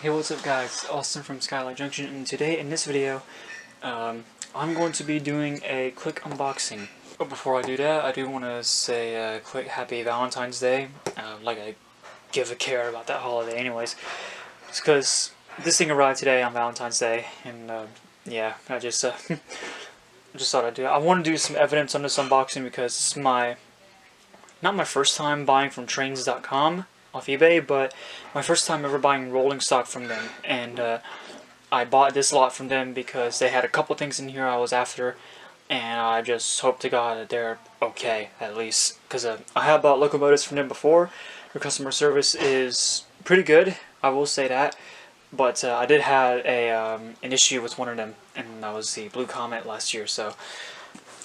Hey, what's up guys, Austin from Skylight Junction, and today in this video I'm going to be doing a quick unboxing. But before I do that, I do want to say a quick happy Valentine's Day. Like I give a care about that holiday anyways. It's because this thing arrived today on Valentine's Day, and yeah, I just thought I'd do it. I want to do some evidence on this unboxing because it's not my first time buying from trains.com off eBay, but my first time ever buying rolling stock from them. And I bought this lot from them because they had a couple things in here I was after, and I just hope to God that they're okay, at least. Because I have bought locomotives from them before. Their customer service is pretty good, I will say that. But I did have an issue with one of them, and that was the Blue Comet last year, so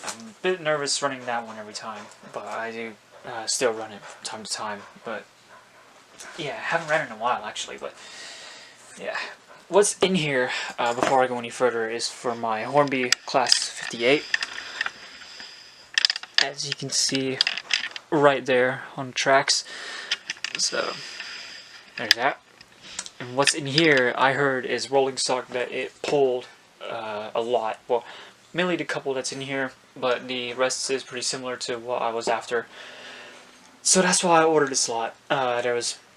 I'm a bit nervous running that one every time. But I do still run it from time to time. But yeah, I haven't ran it in a while actually, but yeah. What's in here, before I go any further, is for my Hornby Class 58. As you can see right there on the tracks. So, there's that. And what's in here, I heard, is rolling stock that it pulled a lot. Well, mainly the couple that's in here, but the rest is pretty similar to what I was after. So that's why I ordered this lot.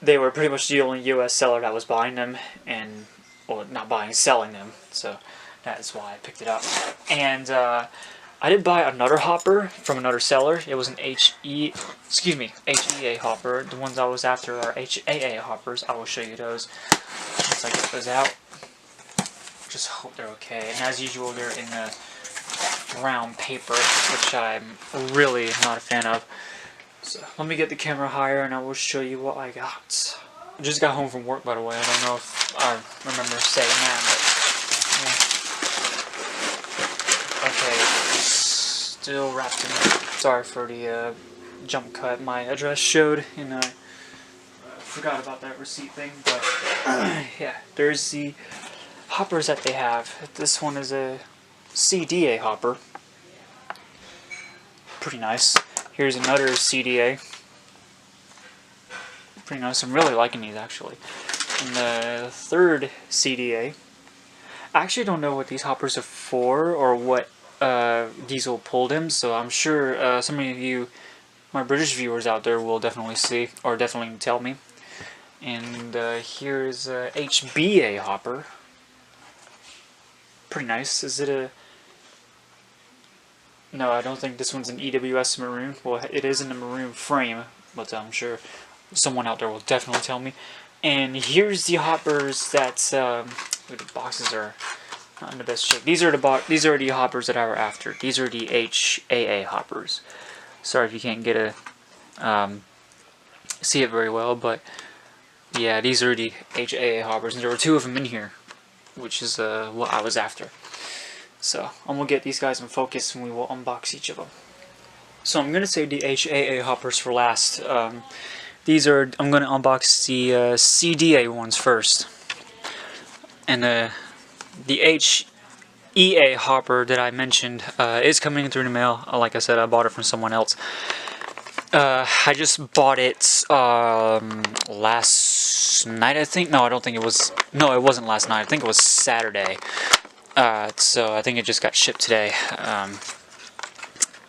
They were pretty much the only US seller that was buying them, and, well, not buying, selling them. So that is why I picked it up. And I did buy another hopper from another seller. It was an HEA Hopper. The ones I was after are HAA Hoppers. I will show you those once I get those out. Just hope they're okay. And as usual, they're in the brown paper, which I'm really not a fan of. So let me get the camera higher and I will show you what I got. I just got home from work, by the way. I don't know if I remember saying that, but yeah. Okay, still wrapped in. Sorry for the jump cut. My address showed, and I forgot about that receipt thing. But yeah, there's the hoppers that they have. This one is a CDA hopper. Pretty nice. Here's another CDA. Pretty nice. I'm really liking these actually. And the third CDA. I actually don't know what these hoppers are for or what diesel pulled them, so I'm sure some of you, my British viewers out there, will definitely see or definitely tell me. And here's a HBA hopper. Pretty nice. Is it a... No, I don't think this one's an EWS maroon. Well, it is in the maroon frame, but I'm sure someone out there will definitely tell me. And here's the hoppers that the boxes are not in the best shape. These are the hoppers that I were after. These are the HAA hoppers. Sorry if you can't get a see it very well, but yeah, these are the HAA hoppers, and there were two of them in here, which is what I was after. So I'm gonna get these guys in focus and we will unbox each of them. So I'm gonna save the HAA hoppers for last. I'm gonna unbox the CDA ones first. And the HEA hopper that I mentioned is coming through the mail. Like I said, I bought it from someone else. I just bought it last night, I think. No, I don't think it was. No, it wasn't last night. I think it was Saturday. So I think it just got shipped today.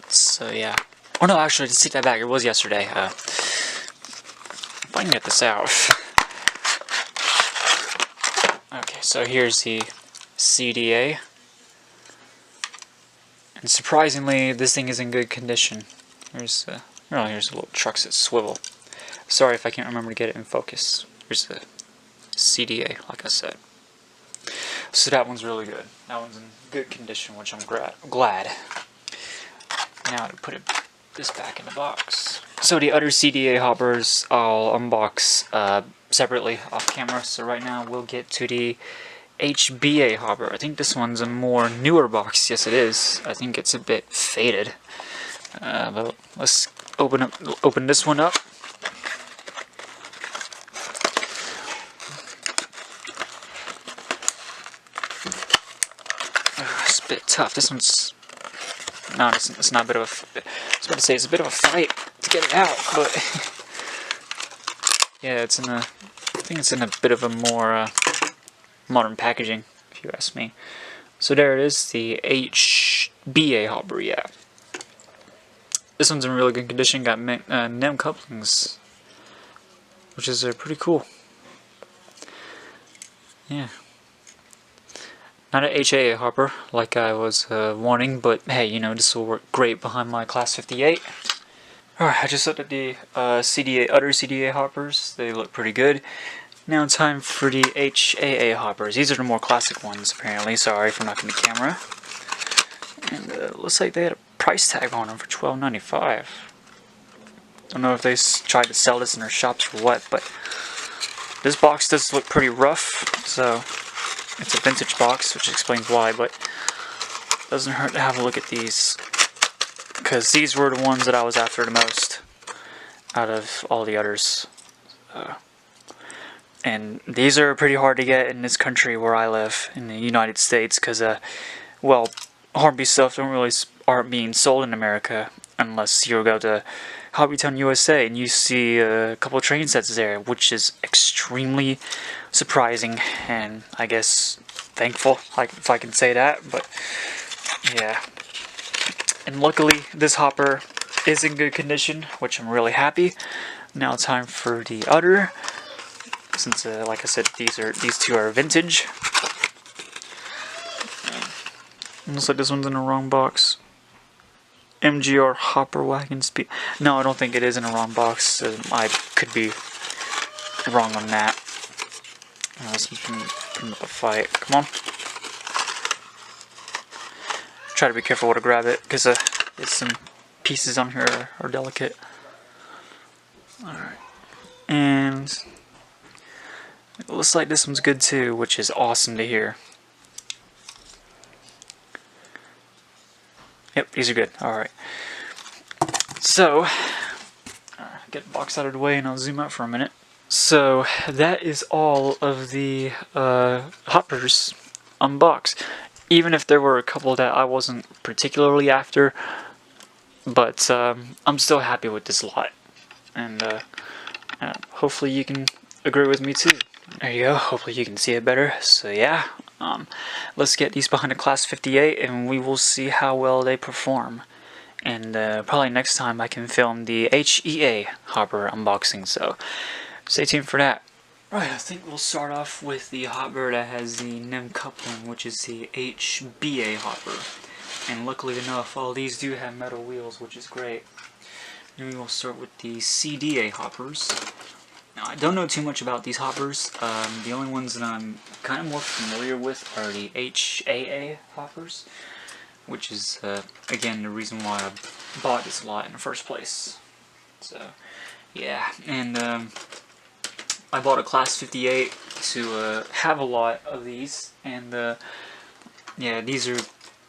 So yeah. Oh no, actually, just take that back. It was yesterday. If I can get this out. Okay, so here's the CDA. And surprisingly, this thing is in good condition. Here's a little trucks that swivel. Sorry if I can't remember to get it in focus. Here's the CDA, like I said. So that one's really good. That one's in good condition, which I'm glad. Now to put this back in the box. So the other CDA hoppers I'll unbox separately off camera. So right now we'll get to the HBA hopper. I think this one's a more newer box. Yes, it is. I think it's a bit faded. But let's open this one up. It's a bit tough. This one's... No, it's not a bit of a... I was about to say it's a bit of a fight to get it out, but... yeah, it's in a... I think it's in a bit of a more modern packaging, if you ask me. So there it is, the HBA Hopper, yeah. This one's in really good condition, got NEM couplings, which is pretty cool. Yeah. Not an HAA Hopper, like I was wanting, but hey, you know, this will work great behind my Class 58. Alright, I just looked at the other CDA Hoppers. They look pretty good. Now time for the HAA Hoppers. These are the more classic ones, apparently. Sorry for knocking the camera. And looks like they had a price tag on them for $12.95. Don't know if they tried to sell this in their shops or what, but this box does look pretty rough, so it's a vintage box, which explains why, but it doesn't hurt to have a look at these, because these were the ones that I was after the most out of all the others. And these are pretty hard to get in this country where I live, in the United States, because, well, Hornby stuff aren't being sold in America unless you go to Hobbytown, USA, and you see a couple of train sets there, which is extremely surprising, and I guess thankful, if I can say that, but yeah. And luckily, this hopper is in good condition, which I'm really happy. Now time for the other, since like I said, these two are vintage. Looks like this one's in the wrong box. MGR Hopper Wagon Speed. No, I don't think it is in the wrong box. I could be wrong on that. Let's put him up a fight. Come on. Try to be careful where to grab it, because there's some pieces on here are delicate. Alright. And it looks like this one's good too, which is awesome to hear. Yep, these are good. Alright. So, get the box out of the way and I'll zoom out for a minute. So, that is all of the hoppers unboxed. Even if there were a couple that I wasn't particularly after, but I'm still happy with this lot. And hopefully you can agree with me too. There you go, hopefully you can see it better. So yeah, let's get these behind the Class 58 and we will see how well they perform. And probably next time I can film the HEA Hopper unboxing, so stay tuned for that. Right, I think we'll start off with the hopper that has the NEM coupling, which is the HBA Hopper. And luckily enough, all these do have metal wheels, which is great. Then we will start with the CDA Hoppers. Now, I don't know too much about these hoppers. The only ones that I'm kind of more familiar with are the HAA Hoppers, which is, again, the reason why I bought this lot in the first place. So, yeah, and I bought a Class 58 to have a lot of these, and yeah, these are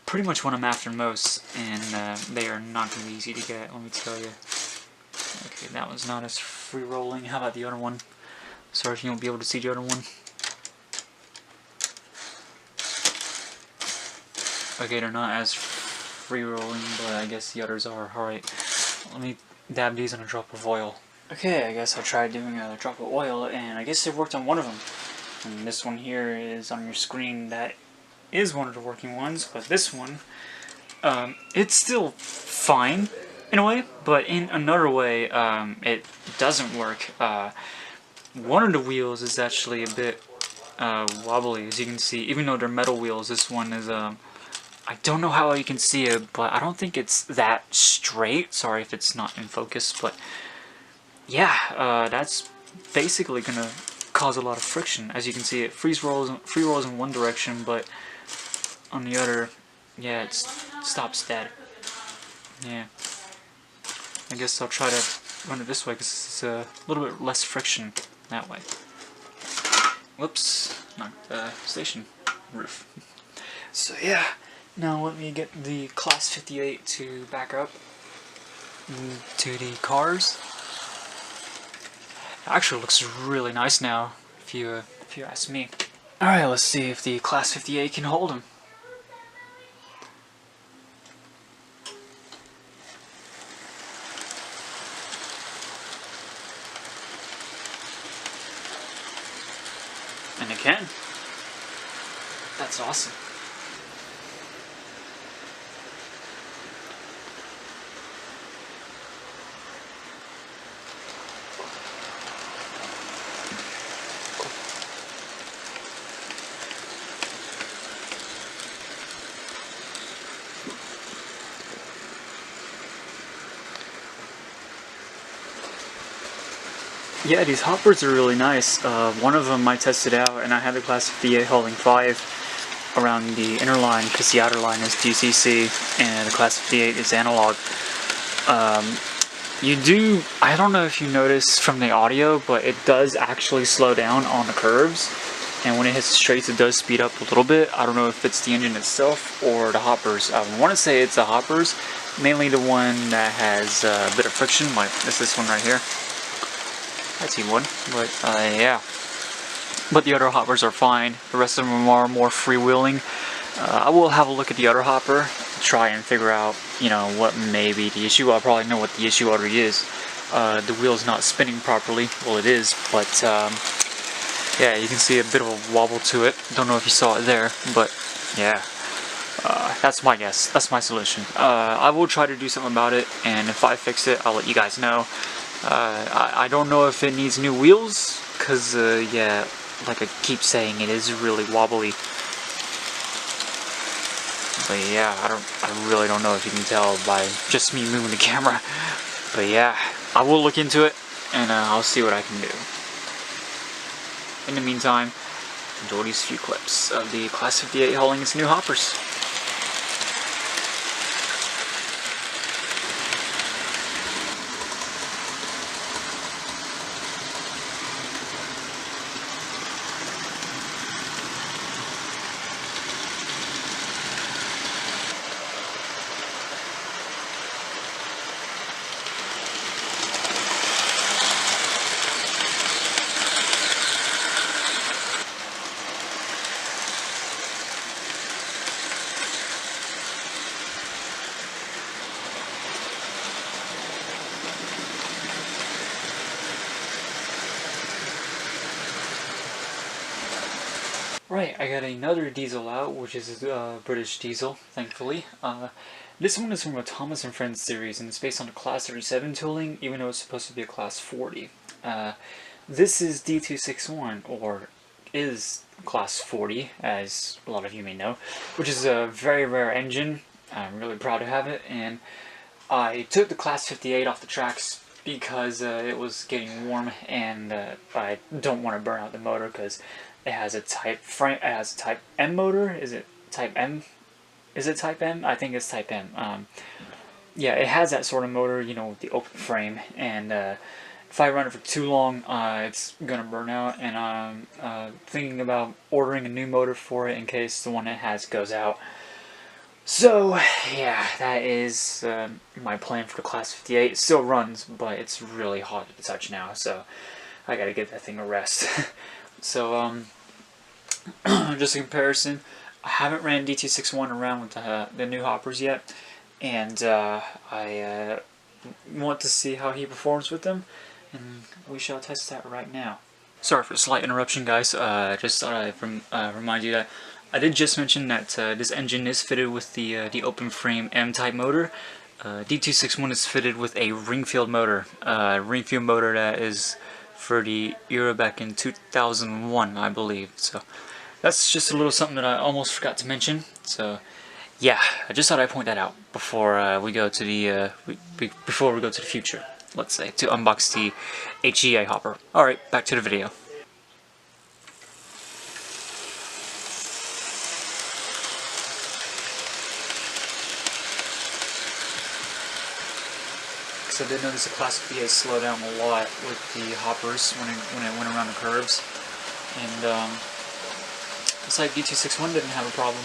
pretty much what I'm after most, and they are not going to be easy to get, let me tell you. Okay, that one's not as free-rolling. How about the other one? Sorry if you won't be able to see the other one. Okay, they're not as free-rolling, but I guess the others are. Alright, let me dab these in a drop of oil. Okay, I guess I tried doing a drop of oil, and I guess it worked on one of them. And this one here is on your screen. That is one of the working ones, but this one, it's still fine in a way, but in another way, it doesn't work. One of the wheels is actually a bit wobbly, as you can see. Even though they're metal wheels, this one is, I don't know how you can see it, but I don't think it's that straight. Sorry if it's not in focus, but yeah, that's basically gonna cause a lot of friction. As you can see, it free rolls in one direction, but on the other, yeah, it stops dead. Yeah. I guess I'll try to run it this way because it's a little bit less friction that way. Whoops, knocked the station roof. So yeah, now let me get the Class 58 to back up to the cars. It actually looks really nice now, if you ask me. Alright, let's see if the Class 58 can hold him. And it can. That's awesome. Yeah, these hoppers are really nice. One of them I tested out, and I had the class HBA holding 5 around the inner line because the outer line is DCC, and the class 58 is analog. I don't know if you notice from the audio, but it does actually slow down on the curves, and when it hits the straights, it does speed up a little bit. I don't know if it's the engine itself or the hoppers. I want to say it's the hoppers, mainly the one that has a bit of friction, like this one right here. I see one, but yeah. But the other hoppers are fine. The rest of them are more freewheeling. I will have a look at the other hopper, try and figure out, you know, what may be the issue. I'll probably know what the issue already is. The wheel's not spinning properly. Well, it is, but yeah, you can see a bit of a wobble to it. Don't know if you saw it there, but yeah. That's my guess. That's my solution. I will try to do something about it, and if I fix it, I'll let you guys know. I don't know if it needs new wheels, because, yeah, like I keep saying, it is really wobbly. But yeah, I really don't know if you can tell by just me moving the camera. But yeah, I will look into it, and I'll see what I can do. In the meantime, enjoy these few clips of the Class 58 hauling its new hoppers. Right, I got another diesel out, which is British diesel, thankfully. This one is from a Thomas & Friends series, and it's based on the Class 37 tooling, even though it's supposed to be a Class 40. This is D261, or is Class 40, as a lot of you may know, which is a very rare engine. I'm really proud to have it, and I took the Class 58 off the tracks because it was getting warm, and I don't want to burn out the motor because it has a Type M motor. Is it Type M? Is it Type M? I think it's Type M. Yeah, it has that sort of motor, you know, with the open frame, and if I run it for too long, it's gonna burn out, and I'm thinking about ordering a new motor for it in case the one it has goes out. So, yeah, that is my plan for the Class 58. It still runs, but it's really hot to the touch now, so I gotta give that thing a rest. So, just a comparison, I haven't ran D261 around with the new hoppers yet, and I want to see how he performs with them, and we shall test that right now. Sorry for the slight interruption, guys. Just thought I'd remind you that I did just mention that this engine is fitted with the open frame M-type motor. D261 is fitted with a ring-field motor. Ring-field motor that is for the era back in 2001, I believe. So that's just a little something that I almost forgot to mention. So yeah, I just thought I'd point that out before we go to the before we go to the future. Let's say to unbox the HEA Hopper. All right, back to the video. So I did notice the Class HBA slowed down a lot with the hoppers when it went around the curves, and looks like D261 didn't have a problem.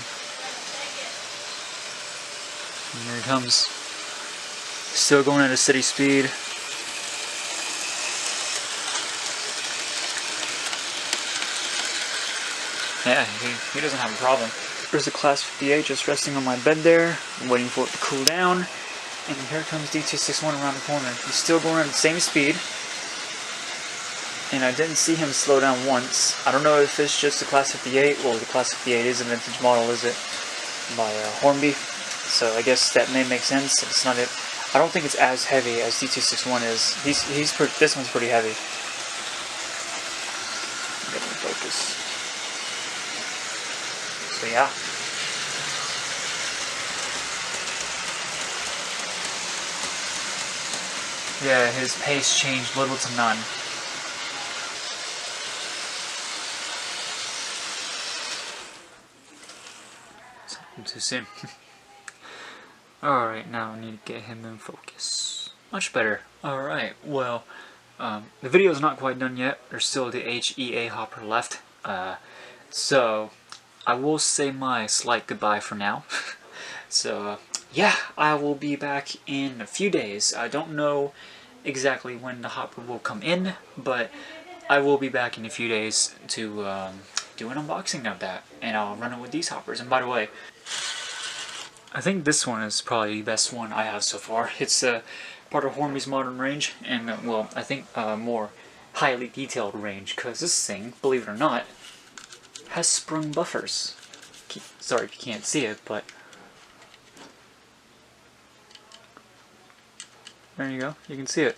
And here it comes, still going at a steady speed. Yeah, he doesn't have a problem. There's the Class 58 just resting on my bed there, waiting for it to cool down. And here comes D261 around the corner. He's still going at the same speed. and I didn't see him slow down once. I don't know if it's just the Class 58. Well, the Class 58 is a vintage model, is it? By Hornby. So I guess that may make sense. It's not it. I don't think it's as heavy as D261 is. This one's pretty heavy. Get in focus. So yeah. Yeah, his pace changed little to none. Something too soon. Alright, now I need to get him in focus. Much better. Alright, well, the video's not quite done yet. There's still the HEA Hopper left. So, I will say my slight goodbye for now. So, yeah, I will be back in a few days. I don't know exactly when the hopper will come in, but I will be back in a few days to do an unboxing of that, and I'll run it with these hoppers. And by the way, I think this one is probably the best one I have so far. It's part of Hornby's modern range, and well, I think more highly detailed range, because this thing, believe it or not, has sprung buffers. Sorry if you can't see it, but there you go, you can see it.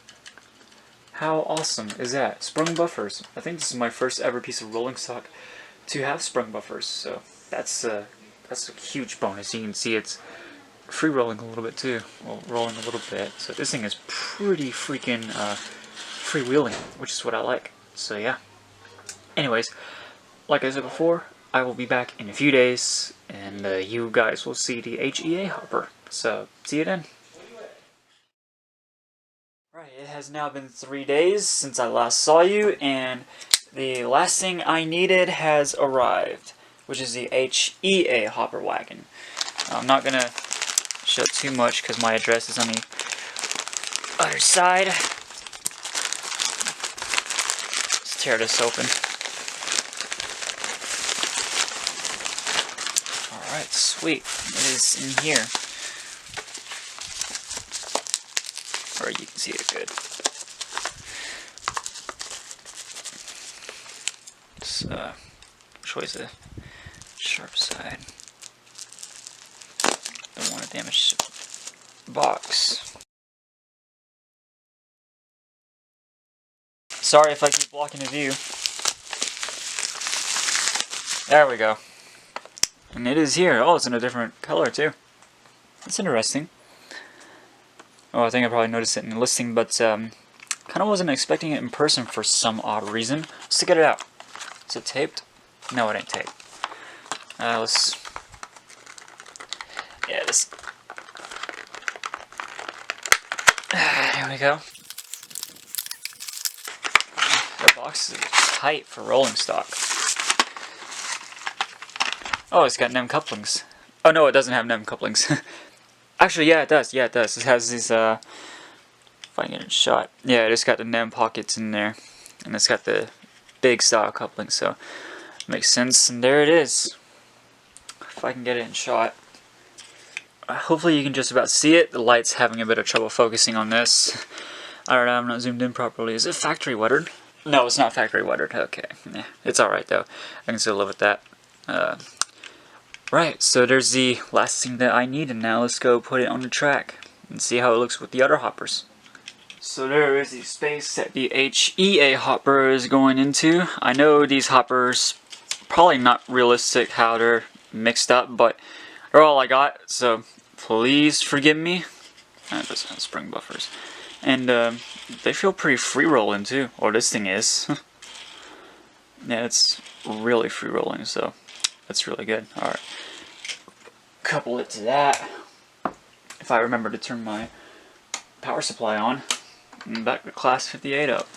How awesome is that? Sprung buffers. I think this is my first ever piece of rolling stock to have sprung buffers, so that's a huge bonus. You can see it's free rolling a little bit too. Well, rolling a little bit. So this thing is pretty freaking freewheeling, which is what I like. So yeah. Anyways, like I said before, I will be back in a few days, and you guys will see the HEA Hopper. So see you then. Right, it has now been 3 days since I last saw you, and the last thing I needed has arrived, which is the HEA Hopper wagon. I'm not going to show too much because my address is on the other side. Let's tear this open. Alright, sweet. It is in here. Or you can see it good. Which way's the sharp side? Don't want to damage the box. Sorry if I keep blocking the view. There we go. And it is here. Oh, it's in a different color too. That's interesting. Oh, I think I probably noticed it in the listing, but kind of wasn't expecting it in person for some odd reason. Let's get it out. Is it taped? No, it ain't taped. Let's... Yeah, this... There we go. The box is tight for rolling stock. Oh, it's got NEM couplings. Oh no, it doesn't have NEM couplings. Actually, yeah, it does. Yeah, it does. It has these, if I can get it shot. Yeah, it's got the NEM pockets in there. And it's got the big style coupling, so makes sense. And there it is. If I can get it in shot. Hopefully you can just about see it. The light's having a bit of trouble focusing on this. I don't know, I'm not zoomed in properly. Is it factory weathered? No, it's not factory weathered. Okay. Yeah, it's alright though. I can still live with that. Right, so there's the last thing that I need, and now let's go put it on the track and see how it looks with the other hoppers. So there is the space that the HEA hopper is going into. I know these hoppers, probably not realistic how they're mixed up, but they're all I got, so please forgive me. That doesn't have spring buffers. And they feel pretty free rolling too, or this thing is. Yeah, it's really free rolling, so that's really good. Alright. Couple it to that. If I remember to turn my power supply on. And back the Class 58 up.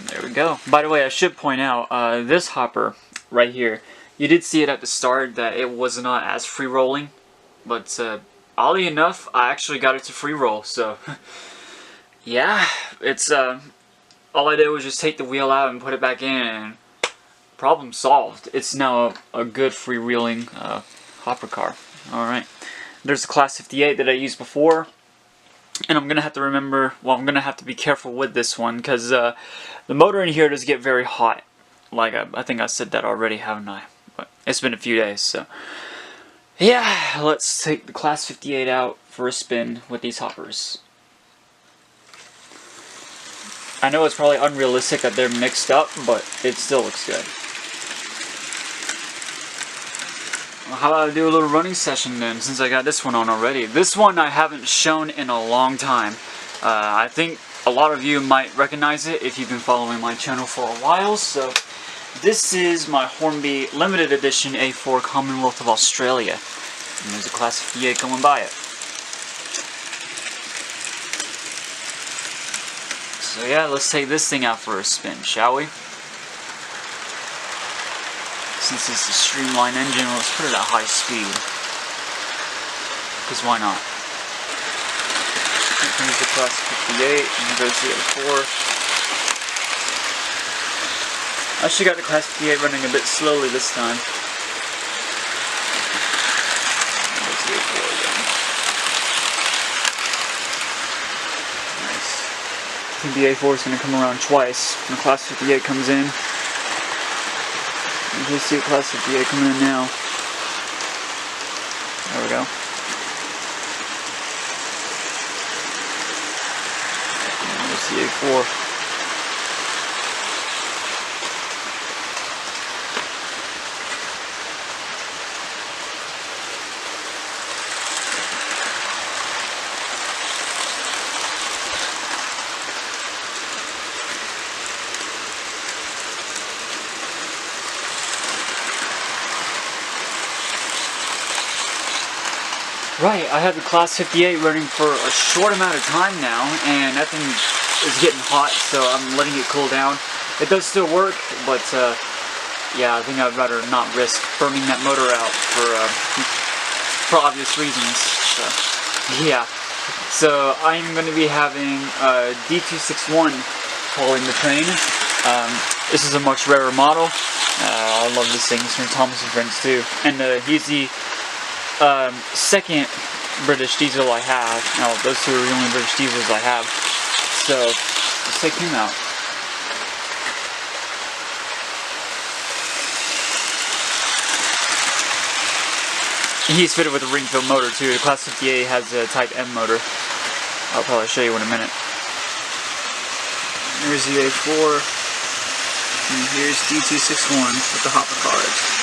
There we go. By the way, I should point out, this hopper right here, you did see it at the start that it was not as free rolling. But oddly enough, I actually got it to free roll. So, yeah, it's all I did was just take the wheel out and put it back in, and problem solved. It's now a good freewheeling hopper car. Alright. There's the Class 58 that I used before. And I'm gonna have to remember, well, I'm gonna have to be careful with this one because the motor in here does get very hot. Like I think I said that already, haven't I? But it's been a few days, so yeah. Let's take the Class 58 out for a spin with these hoppers. I know it's probably unrealistic that they're mixed up, but it still looks good. Well, how about I do a little running session then, since I got this one on already. This one I haven't shown in a long time. I think a lot of you might recognize it if you've been following my channel for a while. So this is my Hornby limited edition A4 Commonwealth of Australia. And there's a Class 58 coming by it. So yeah, let's take this thing out for a spin, shall we? Since it's a streamlined engine, let's put it at high speed. Because why not? Here comes the Class 58 and goes to the 4. I actually got the Class 58 running a bit slowly this time. Goes to the 4 again. Nice. I think the A4 is going to come around twice when the Class 58 comes in. You can see Class 58 coming in now. There we go. And there's the A4. Right, I have the Class 58 running for a short amount of time now, and that thing is getting hot, so I'm letting it cool down. It does still work, but yeah, I think I'd rather not risk burning that motor out for obvious reasons. So yeah, so I'm going to be having D261 hauling the train. This is a much rarer model. I love this thing. It's from Thomas & Friends too, and he's the second British diesel I have. Now, those two are the only British diesels I have. So, let's take him out. He's fitted with a ring-filled motor too. The Class 58 has a Type M motor. I'll probably show you in a minute. Here's the A4. And here's D261 with the hopper cards.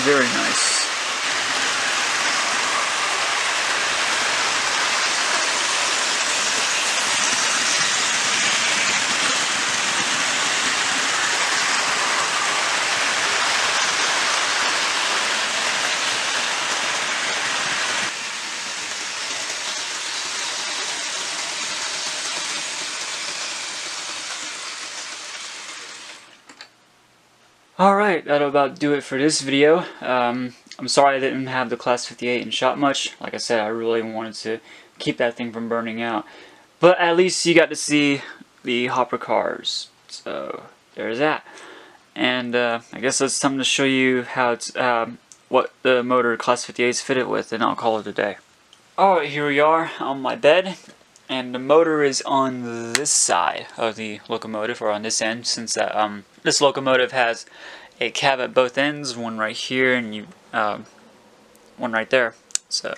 Very nice. Alright, that'll about do it for this video. I'm sorry I didn't have the Class 58 in shot much. Like I said, I really wanted to keep that thing from burning out. But at least you got to see the hopper cars. So, there's that. And I guess it's time to show you how it's, what the motor Class 58 is fitted with, and I'll call it a day. Alright, here we are on my bed. And the motor is on this side of the locomotive, or on this end, since this locomotive has a cab at both ends, one right here and one right there. So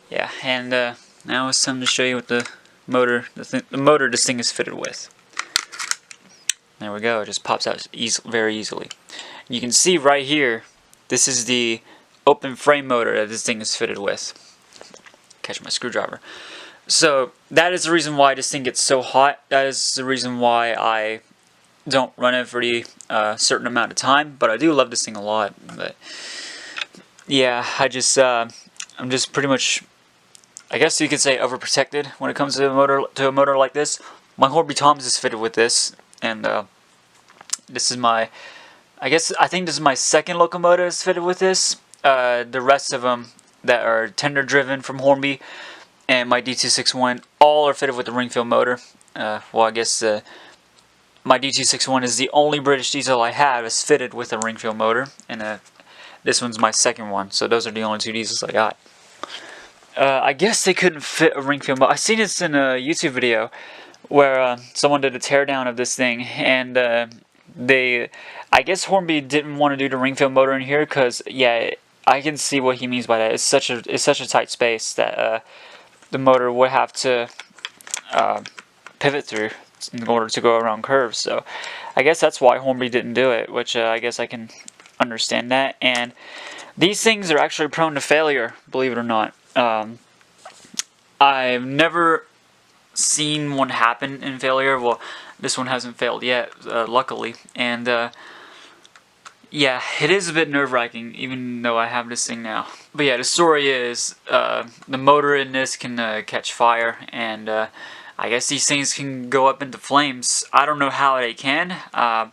yeah, and now it's time to show you what the motor, the motor this thing is fitted with. There we go. It just pops out very easily. You can see right here, this is the open frame motor that this thing is fitted with. Catch my screwdriver. So that is the reason why this thing gets so hot. That is the reason why I don't run it for the certain amount of time. But I do love this thing a lot. But yeah, I'm just pretty much, I guess you could say, overprotected when it comes to a motor like this. My Hornby Toms is fitted with this, and this is my, I think this is my second locomotive that's fitted with this. The rest of them that are tender driven from Hornby and my D261 all are fitted with the ring-filled motor. Well, I guess my D261 is the only British diesel I have is fitted with a ring-feel motor, and this one's my second one, so those are the only 2 diesels I got. I guess they couldn't fit a ring-feel motor. I seen this in a YouTube video where someone did a teardown of this thing, and I guess Hornby didn't want to do the ring-feel motor in here because, yeah, I can see what he means by that. It's such a tight space that the motor would have to pivot through in order to go around curves. So I guess that's why Hornby didn't do it, which I guess I can understand that. And these things are actually prone to failure, believe it or not. I've never seen one happen in failure. Well, this one hasn't failed yet, luckily. And yeah, it is a bit nerve-wracking, even though I have this thing now. But yeah, the story is the motor in this can catch fire, and I guess these things can go up into flames. I don't know how they can. I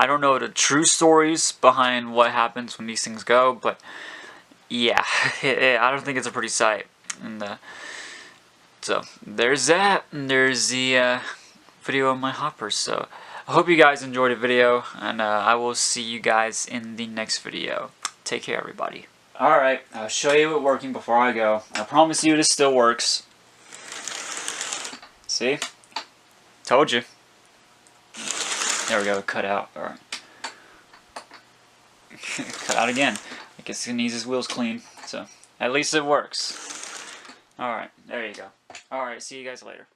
don't know the true stories behind what happens when these things go, but yeah, I don't think it's a pretty sight. And so there's that, and there's the video of my hoppers. So I hope you guys enjoyed the video, and I will see you guys in the next video. Take care, everybody. Alright, I'll show you it working before I go. I promise you this still works. See? Told you. There we go, cut out. Alright. Cut out again. I guess he needs his wheels clean. So, at least it works. Alright, there you go. Alright, see you guys later.